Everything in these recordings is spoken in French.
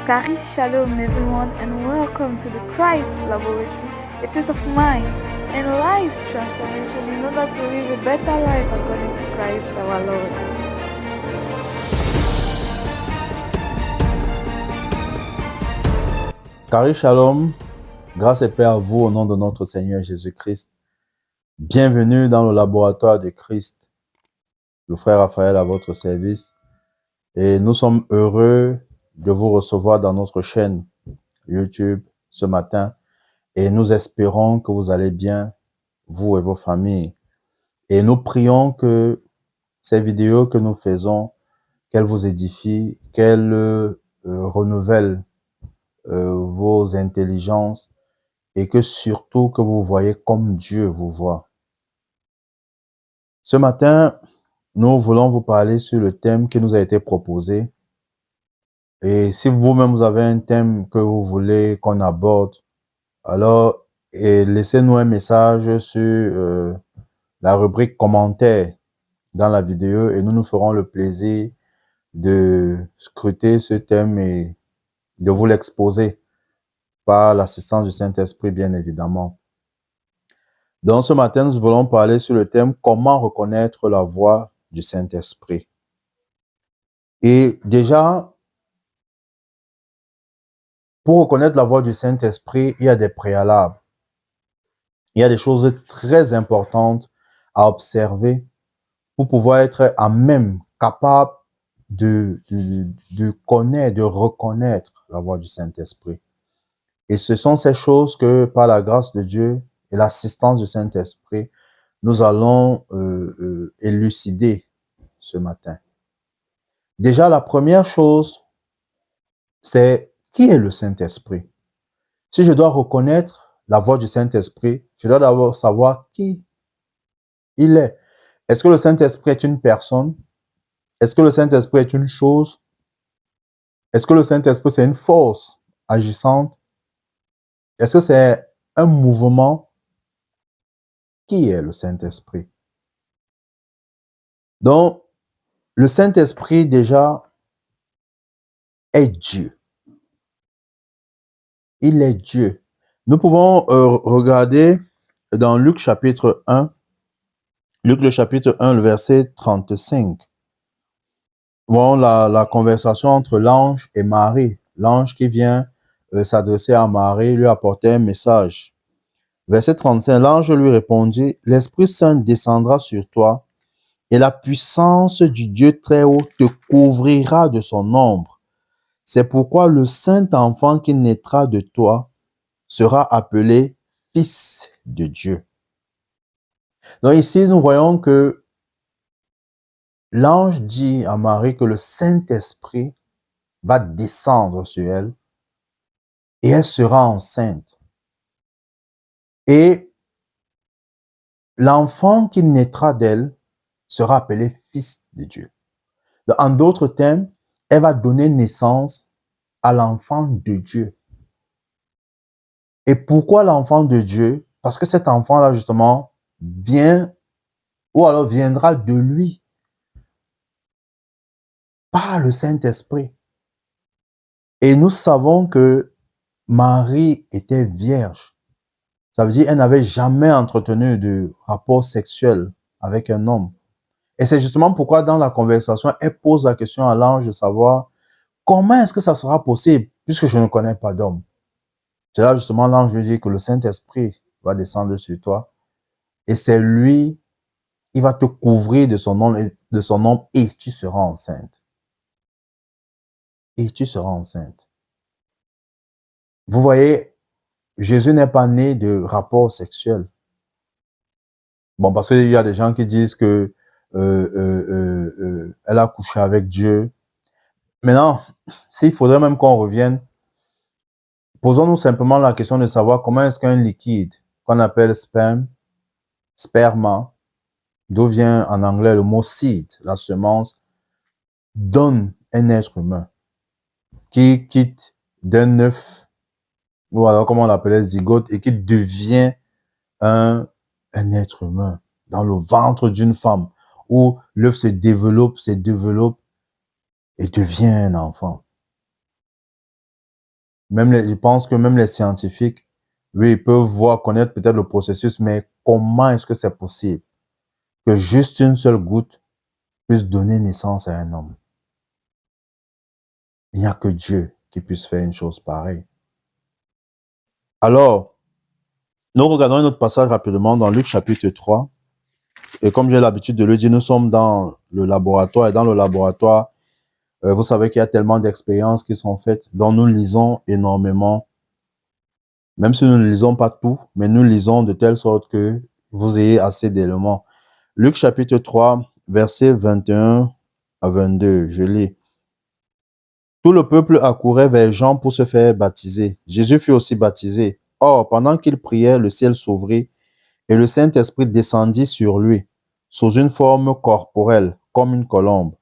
Charis Shalom everyone and welcome to the Christ Laboratory, a place of mind and life's transformation in order to live a better life according to Christ our Lord. Charis Shalom, grâce et paix à vous au nom de notre Seigneur Jésus-Christ. Bienvenue dans le laboratoire de Christ, le frère Raphaël à votre service. Et nous sommes heureux de vous recevoir dans notre chaîne YouTube ce matin. Et nous espérons que vous allez bien, vous et vos familles. Et nous prions que ces vidéos que nous faisons, qu'elles vous édifient, qu'elles renouvellent vos intelligences et que surtout que vous voyez comme Dieu vous voit. Ce matin, nous voulons vous parler sur le thème qui nous a été proposé. Et si vous-même vous avez un thème que vous voulez qu'on aborde, alors laissez-nous un message sur la rubrique commentaires dans la vidéo et nous nous ferons le plaisir de scruter ce thème et de vous l'exposer par l'assistance du Saint-Esprit, bien évidemment. Donc, ce matin, nous voulons parler sur le thème « Comment reconnaître la voix du Saint-Esprit ». Et déjà, pour reconnaître la voix du Saint-Esprit, il y a des préalables. Il y a des choses très importantes à observer pour pouvoir être à même capable de connaître, de reconnaître la voix du Saint-Esprit. Et ce sont ces choses que, par la grâce de Dieu et l'assistance du Saint-Esprit, nous allons élucider ce matin. Déjà, la première chose, c'est qui est le Saint-Esprit? Si je dois reconnaître la voix du Saint-Esprit, je dois d'abord savoir qui il est. Est-ce que le Saint-Esprit est une personne? Est-ce que le Saint-Esprit est une chose? Est-ce que le Saint-Esprit, c'est une force agissante? Est-ce que c'est un mouvement? Qui est le Saint-Esprit? Donc, le Saint-Esprit, déjà, est Dieu. Il est Dieu. Nous pouvons regarder dans Luc chapitre 1, Luc le chapitre 1, le verset 35. Bon, la conversation entre l'ange et Marie. L'ange qui vient s'adresser à Marie, lui apporter un message. Verset 35, l'ange lui répondit, « L'Esprit Saint descendra sur toi et la puissance du Dieu très haut te couvrira de son ombre. C'est pourquoi le saint enfant qui naîtra de toi sera appelé Fils de Dieu. » Donc ici, nous voyons que l'ange dit à Marie que le Saint-Esprit va descendre sur elle et elle sera enceinte. Et l'enfant qui naîtra d'elle sera appelé Fils de Dieu. Donc, en d'autres termes, elle va donner naissance à l'enfant de Dieu. Et pourquoi l'enfant de Dieu? Parce que cet enfant-là, justement, vient ou alors viendra de lui par le Saint-Esprit. Et nous savons que Marie était vierge. Ça veut dire qu'elle n'avait jamais entretenu de rapport sexuel avec un homme. Et c'est justement pourquoi dans la conversation, elle pose la question à l'ange de savoir comment est-ce que ça sera possible puisque je ne connais pas d'homme. C'est là justement l'ange lui dit que le Saint-Esprit va descendre sur toi et c'est lui, il va te couvrir de son nom et tu seras enceinte. Et tu seras enceinte. Vous voyez, Jésus n'est pas né de rapport sexuel. Bon, parce qu'il y a des gens qui disent que elle a couché avec Dieu. Maintenant, s'il faudrait même qu'on revienne, posons-nous simplement la question de savoir comment est-ce qu'un liquide qu'on appelle sperma, d'où vient en anglais le mot seed, la semence, donne un être humain qui quitte d'un œuf, ou alors comment on l'appelait zygote, et qui devient un être humain dans le ventre d'une femme, où l'œuf se développe et devient un enfant. Je pense que même les scientifiques, oui, ils peuvent voir, connaître peut-être le processus, mais comment est-ce que c'est possible que juste une seule goutte puisse donner naissance à un homme? Il n'y a que Dieu qui puisse faire une chose pareille. Alors, nous regardons un autre passage rapidement dans Luc chapitre 3. Et comme j'ai l'habitude de le dire, nous sommes dans le laboratoire. Et dans le laboratoire, vous savez qu'il y a tellement d'expériences qui sont faites, dont nous lisons énormément. Même si nous ne lisons pas tout, mais nous lisons de telle sorte que vous ayez assez d'éléments. Luc chapitre 3, versets 21 à 22, je lis. Tout le peuple accourait vers Jean pour se faire baptiser. Jésus fut aussi baptisé. Or, pendant qu'il priait, le ciel s'ouvrit et le Saint-Esprit descendit sur lui, sous une forme corporelle, comme une colombe.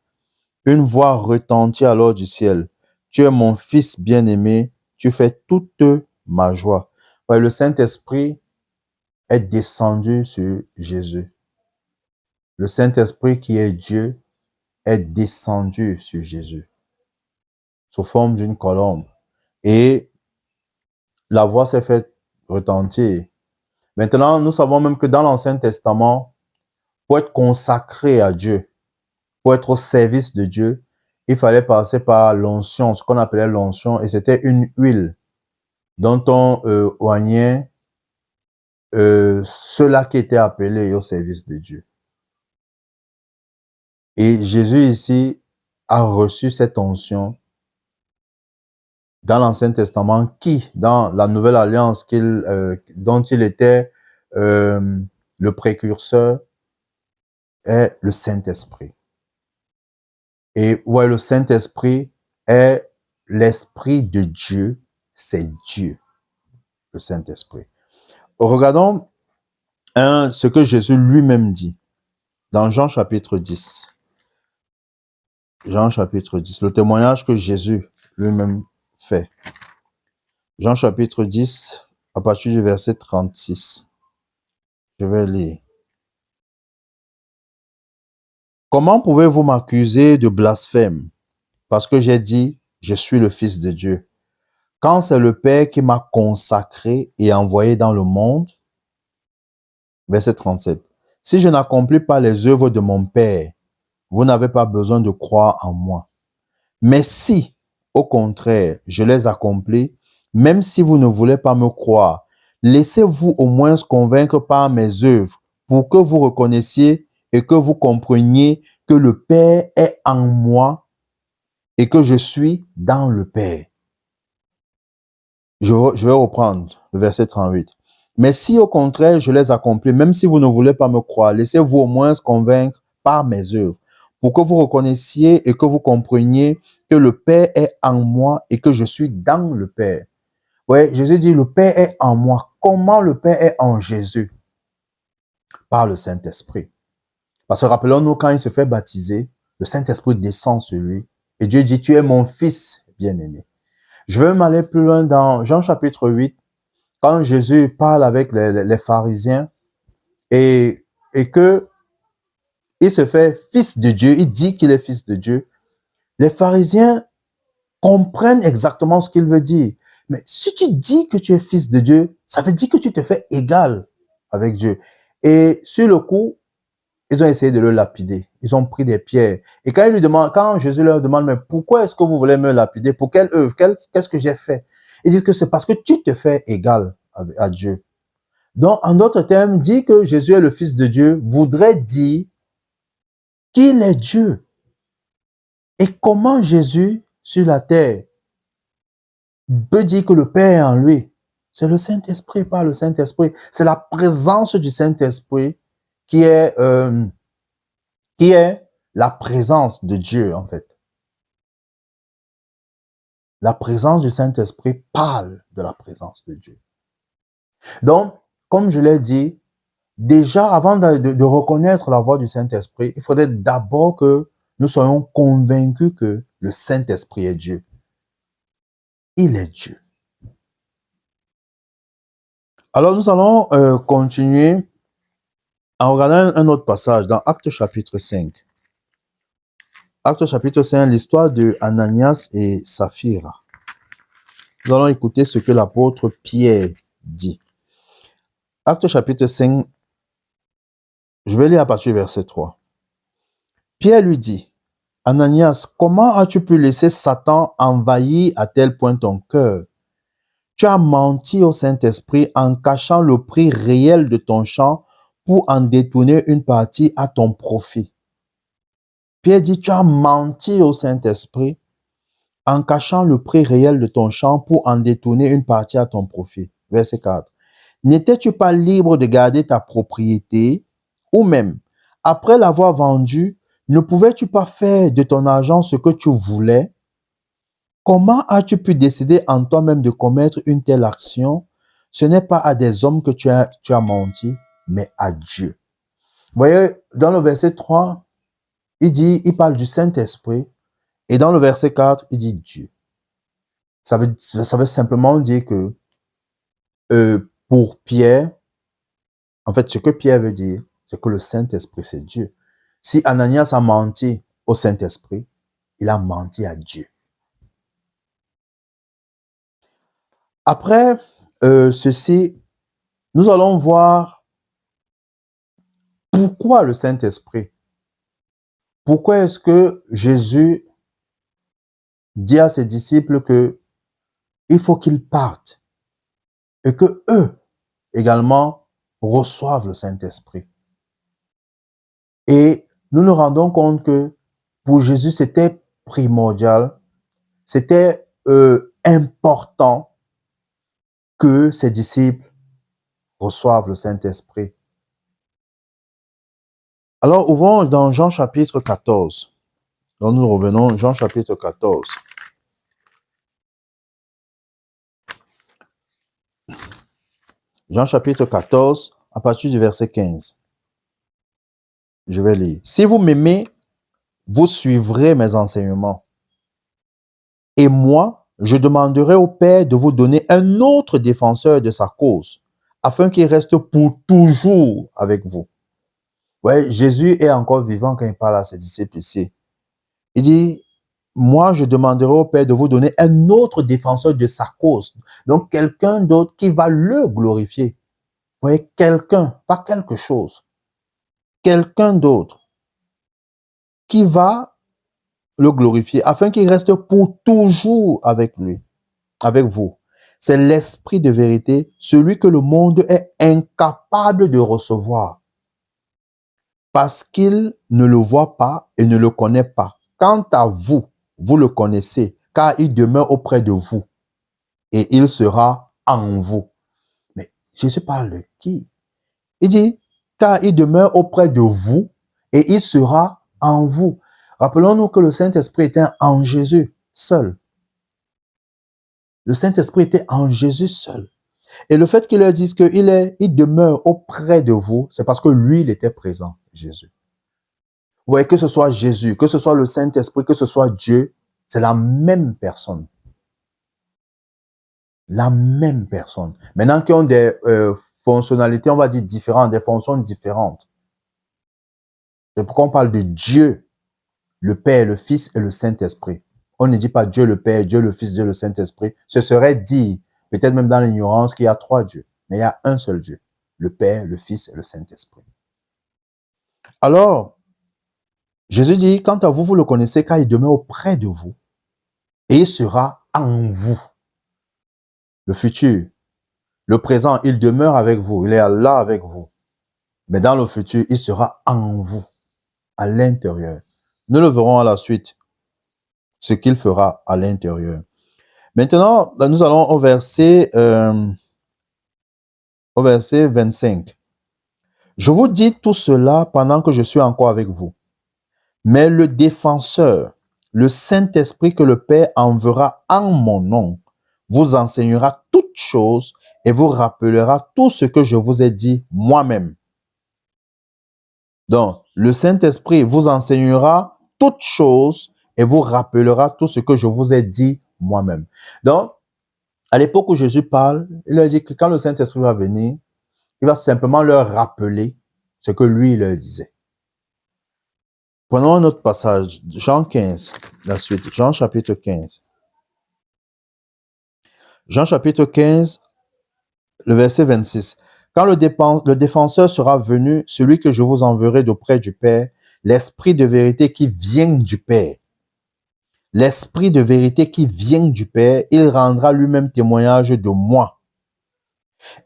Une voix retentit alors du ciel. Tu es mon fils bien-aimé, tu fais toute ma joie. Ouais, le Saint-Esprit est descendu sur Jésus. Le Saint-Esprit qui est Dieu est descendu sur Jésus, sous forme d'une colombe. Et la voix s'est faite retentir. Maintenant, nous savons même que dans l'Ancien Testament, pour être consacré à Dieu, pour être au service de Dieu, il fallait passer par l'onction, ce qu'on appelait l'onction, et c'était une huile dont on oignait ceux-là qui étaient appelés au service de Dieu. Et Jésus ici a reçu cette onction dans l'Ancien Testament qui, dans la Nouvelle Alliance dont il était le précurseur, est le Saint-Esprit. Et ouais, le Saint-Esprit est l'Esprit de Dieu, c'est Dieu, le Saint-Esprit. Regardons ce que Jésus lui-même dit dans Jean chapitre 10. Jean chapitre 10, le témoignage que Jésus lui-même fait. Jean chapitre 10, à partir du verset 36. Je vais lire. Comment pouvez-vous m'accuser de blasphème parce que j'ai dit, je suis le Fils de Dieu, quand c'est le Père qui m'a consacré et envoyé dans le monde? Verset 37. Si je n'accomplis pas les œuvres de mon Père, vous n'avez pas besoin de croire en moi. Mais si, au contraire, je les accomplis, même si vous ne voulez pas me croire, laissez-vous au moins convaincre par mes œuvres pour que vous reconnaissiez et que vous compreniez que le Père est en moi et que je suis dans le Père. Je vais reprendre le verset 38. Mais si au contraire je les accomplis, même si vous ne voulez pas me croire, laissez-vous au moins convaincre par mes œuvres pour que vous reconnaissiez et que vous compreniez que le Père est en moi et que je suis dans le Père. Ouais, Jésus dit le Père est en moi. Comment le Père est en Jésus? Par le Saint-Esprit. Parce que rappelons-nous, quand il se fait baptiser, le Saint-Esprit descend sur lui et Dieu dit, tu es mon fils bien-aimé. Je vais m'aller plus loin dans Jean chapitre 8, quand Jésus parle avec les pharisiens et que il se fait fils de Dieu, il dit qu'il est fils de Dieu, les pharisiens comprennent exactement ce qu'il veut dire. Mais si tu dis que tu es fils de Dieu, ça veut dire que tu te fais égal avec Dieu. Et sur le coup, ils ont essayé de le lapider. Ils ont pris des pierres. Et quand Jésus leur demande, mais pourquoi est-ce que vous voulez me lapider? Pour quelle œuvre? Qu'est-ce que j'ai fait? Ils disent que c'est parce que tu te fais égal à Dieu. Donc, en d'autres termes, dire que Jésus est le Fils de Dieu voudrait dire qu'il est Dieu. Et comment Jésus, sur la terre, peut dire que le Père est en lui? C'est le Saint-Esprit, pas le Saint-Esprit. C'est la présence du Saint-Esprit qui est la présence de Dieu, en fait. La présence du Saint-Esprit parle de la présence de Dieu. Donc, comme je l'ai dit, déjà, avant de reconnaître la voix du Saint-Esprit, il faudrait d'abord que nous soyons convaincus que le Saint-Esprit est Dieu. Il est Dieu. Alors, nous allons continuer en regardant un autre passage dans Actes chapitre 5. Actes chapitre 5, l'histoire de Ananias et Saphira. nous allons écouter ce que l'apôtre Pierre dit. Acte chapitre 5, je vais lire à partir du verset 3. Pierre lui dit, Ananias, comment as-tu pu laisser Satan envahir à tel point ton cœur? Tu as menti au Saint-Esprit en cachant le prix réel de ton champ pour en détourner une partie à ton profit. Pierre dit, tu as menti au Saint-Esprit en cachant le prix réel de ton champ pour en détourner une partie à ton profit. Verset 4. N'étais-tu pas libre de garder ta propriété ou même, après l'avoir vendue, ne pouvais-tu pas faire de ton argent ce que tu voulais? Comment as-tu pu décider en toi-même de commettre une telle action? Ce n'est pas à des hommes que tu as menti, mais à Dieu. Vous voyez, dans le verset 3, il parle du Saint-Esprit. Et dans le verset 4, il dit Dieu. Ça veut simplement dire que pour Pierre, en fait, ce que Pierre veut dire, c'est que le Saint-Esprit, c'est Dieu. Si Ananias a menti au Saint-Esprit, il a menti à Dieu. Après ceci, nous allons voir pourquoi le Saint-Esprit. Pourquoi est-ce que Jésus dit à ses disciples que il faut qu'ils partent et que eux également reçoivent le Saint-Esprit. Et nous nous rendons compte que pour Jésus, c'était primordial, c'était important que ses disciples reçoivent le Saint-Esprit. Alors, ouvrons dans Jean chapitre 14. Donc, nous revenons, Jean chapitre 14. Jean chapitre 14, à partir du verset 15. Je vais lire. Si vous m'aimez, vous suivrez mes enseignements. Et moi, je demanderai au Père de vous donner un autre défenseur de sa cause, afin qu'il reste pour toujours avec vous. Ouais, Jésus est encore vivant quand il parle à ses disciples ici. Il dit, moi, je demanderai au Père de vous donner un autre défenseur de sa cause. Donc, quelqu'un d'autre qui va le glorifier. Vous voyez, quelqu'un, pas quelque chose. Quelqu'un d'autre qui va le glorifier afin qu'il reste pour toujours avec lui, avec vous. C'est l'esprit de vérité, celui que le monde est incapable de recevoir parce qu'il ne le voit pas et ne le connaît pas. Quant à vous, vous le connaissez, car il demeure auprès de vous et il sera en vous. Mais Jésus parle de qui? Il dit, car il demeure auprès de vous et il sera en vous. Rappelons-nous que le Saint-Esprit était en Jésus seul. Le Saint-Esprit était en Jésus seul. Et le fait qu'il leur dise qu'il demeure auprès de vous, c'est parce que lui, il était présent, Jésus. Vous voyez, que ce soit Jésus, que ce soit le Saint-Esprit, que ce soit Dieu, c'est la même personne. La même personne. Maintenant qu'ils ont des fonctionnalités, on va dire différentes, des fonctions différentes. C'est pourquoi on parle de Dieu, le Père, le Fils et le Saint-Esprit. On ne dit pas Dieu le Père, Dieu le Fils, Dieu le Saint-Esprit. Ce serait dire, peut-être même dans l'ignorance, qu'il y a 3 dieux. Mais il y a un seul Dieu, le Père, le Fils et le Saint-Esprit. Alors, Jésus dit, quant à vous, vous le connaissez car il demeure auprès de vous et il sera en vous. Le futur, le présent, il demeure avec vous, il est là avec vous. Mais dans le futur, il sera en vous, à l'intérieur. Nous le verrons à la suite, ce qu'il fera à l'intérieur. Maintenant, nous allons au verset 25. Je vous dis tout cela pendant que je suis encore avec vous. Mais le défenseur, le Saint-Esprit que le Père enverra en mon nom, vous enseignera toutes choses et vous rappellera tout ce que je vous ai dit moi-même. Donc, le Saint-Esprit vous enseignera toutes choses et vous rappellera tout ce que je vous ai dit moi-même. Donc, à l'époque où Jésus parle, il leur dit que quand le Saint-Esprit va venir, il va simplement leur rappeler ce que lui, il leur disait. Prenons un autre passage, Jean 15, la suite, Jean chapitre 15. Jean chapitre 15, le verset 26. Quand le défenseur sera venu, celui que je vous enverrai d'auprès du Père, l'Esprit de vérité qui vient du Père. L'Esprit de vérité qui vient du Père, il rendra lui-même témoignage de moi.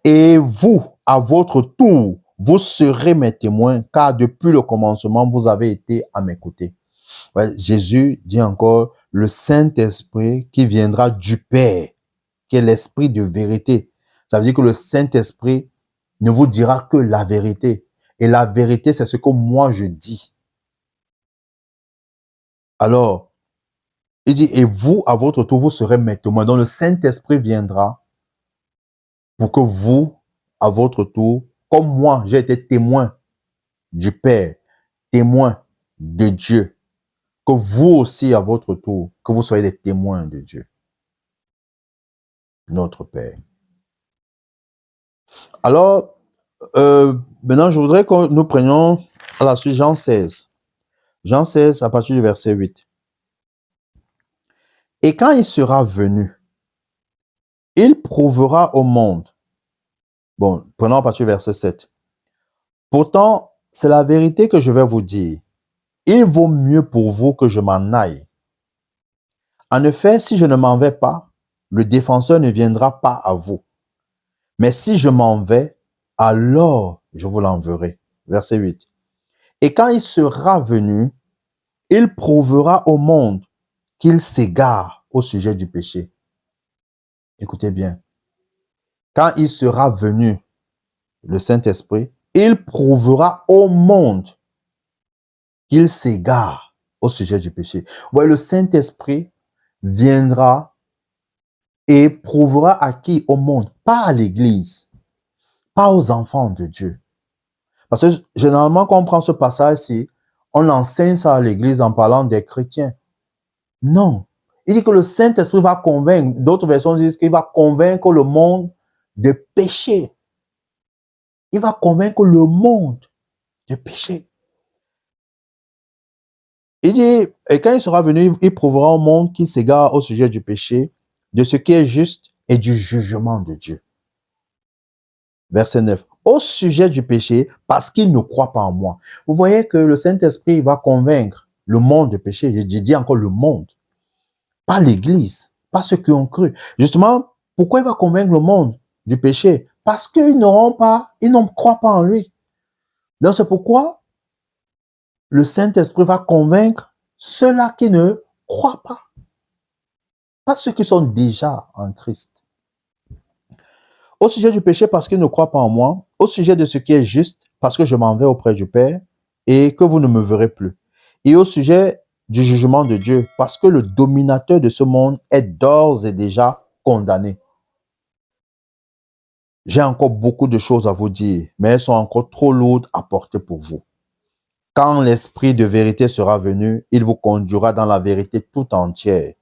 Et vous, à votre tour, vous serez mes témoins, car depuis le commencement, vous avez été à mes côtés. Ouais, Jésus dit encore, le Saint-Esprit qui viendra du Père, qui est l'Esprit de vérité. Ça veut dire que le Saint-Esprit ne vous dira que la vérité. Et la vérité, c'est ce que moi je dis. Alors, il dit, et vous, à votre tour, vous serez mes témoins. Donc, le Saint-Esprit viendra pour que vous, à votre tour, comme moi, j'ai été témoin du Père, témoin de Dieu, que vous aussi, à votre tour, que vous soyez des témoins de Dieu, notre Père. Alors, maintenant, je voudrais que nous prenions à la suite Jean 16. Jean 16, à partir du verset 8. Et quand il sera venu, il prouvera au monde. Bon, prenons à partir du verset 7. Pourtant, c'est la vérité que je vais vous dire. Il vaut mieux pour vous que je m'en aille. En effet, si je ne m'en vais pas, le défenseur ne viendra pas à vous. Mais si je m'en vais, alors je vous l'enverrai. Verset 8. Et quand il sera venu, il prouvera au monde qu'il s'égare au sujet du péché. Écoutez bien. Quand il sera venu, le Saint-Esprit, il prouvera au monde qu'il s'égare au sujet du péché. Vous voyez, le Saint-Esprit viendra et prouvera à qui? Au monde, pas à l'Église, pas aux enfants de Dieu. Parce que généralement, quand on prend ce passage-ci, on enseigne ça à l'Église en parlant des chrétiens. Non. Il dit que le Saint-Esprit va convaincre, d'autres versions disent qu'il va convaincre le monde de péché. Il va convaincre le monde de péché. Il dit, et quand il sera venu, il prouvera au monde qu'il s'égare au sujet du péché, de ce qui est juste et du jugement de Dieu. Verset 9. Au sujet du péché, parce qu'il ne croit pas en moi. Vous voyez que le Saint-Esprit va convaincre le monde de péché. Je dis encore le monde. Pas l'Église, pas ceux qui ont cru. Justement, pourquoi il va convaincre le monde du péché? Parce qu'ils ne croient pas en lui. Donc c'est pourquoi le Saint-Esprit va convaincre ceux-là qui ne croient pas. Pas ceux qui sont déjà en Christ. Au sujet du péché, parce qu'ils ne croient pas en moi. Au sujet de ce qui est juste, parce que je m'en vais auprès du Père et que vous ne me verrez plus. Et au sujet du jugement de Dieu, parce que le dominateur de ce monde est d'ores et déjà condamné. J'ai encore beaucoup de choses à vous dire, mais elles sont encore trop lourdes à porter pour vous. Quand l'Esprit de vérité sera venu, il vous conduira dans la vérité tout entière,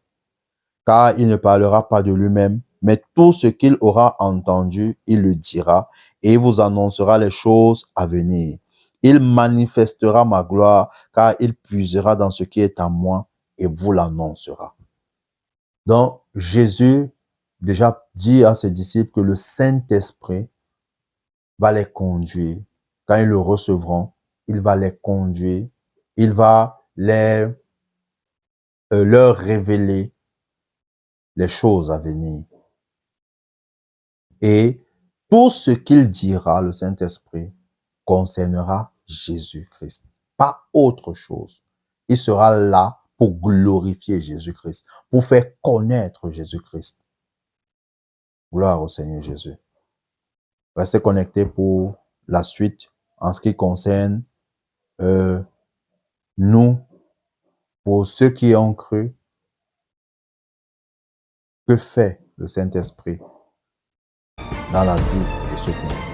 car il ne parlera pas de lui-même, mais tout ce qu'il aura entendu, il le dira, et il vous annoncera les choses à venir. Il manifestera ma gloire, car il puisera dans ce qui est à moi, et vous l'annoncera. Donc, Jésus déjà dit à ses disciples que le Saint-Esprit va les conduire. Quand ils le recevront, il va les conduire. Il va leur révéler les choses à venir. Et tout ce qu'il dira, le Saint-Esprit, concernera Jésus-Christ. Pas autre chose. Il sera là pour glorifier Jésus-Christ, pour faire connaître Jésus-Christ. Gloire au Seigneur Jésus. Restez connectés pour la suite en ce qui concerne nous, pour ceux qui ont cru. Que fait le Saint-Esprit dans la vie de ceux qui ont cru?